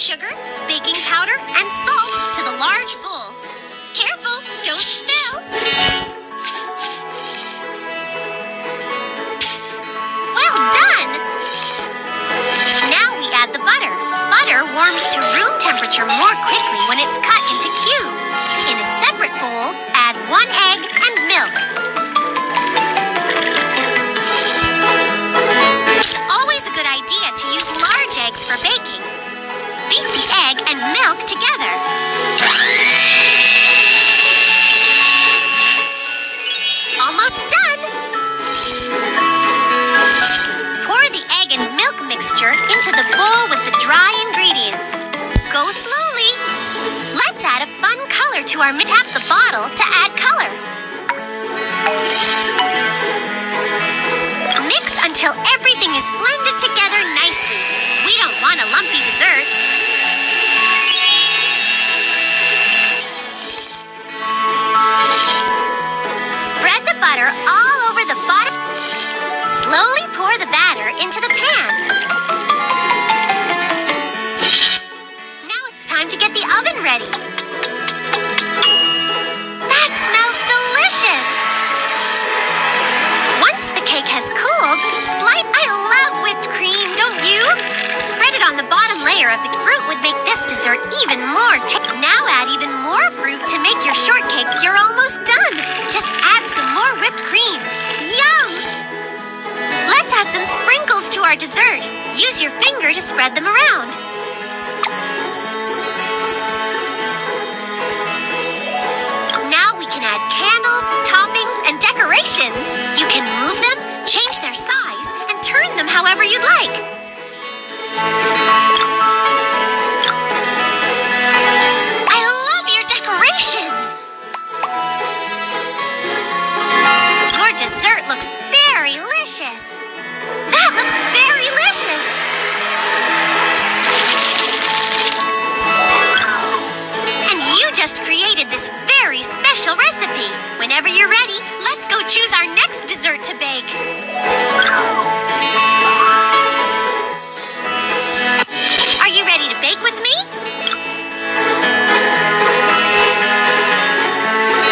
sugar, baking powder, and salt to the large bowl. Careful, don't spill. Well done! Now we add the butter. Butter warms to room temperature more quickly when it's cut into cubes. In a separate bowl, add 1 egg and milk. It's always a good idea to use large eggs for baking. Beat the egg and milk together. Almost done! Pour the egg and milk mixture into the bowl with the dry ingredients. Go slowly. Let's add a fun color to our tap the bottle to add color. Mix until everything is blended together nicely. We don't want a lumpy dessert. Spread the butter all over the bottom. Slowly pour the batter into the pan. Now it's time to get the oven ready. That smells delicious! Once the cake has cooled, I love whipped cream, don't you? Spread it on the bottom layer of the fruit would make this dessert even more tasty. Now add even more fruit to make your shortcake. You're almost done. Just add some more whipped cream. Yum! Let's add some sprinkles to our dessert. Use your finger to spread them around. Now we can add candles, toppings, and decorations. You can move them, change their size, and turn them however you'd like. I love your decorations! Your dessert looks very delicious. That looks very delicious. And you just created this very special recipe. Whenever you're ready, let's go choose our next dessert to bake.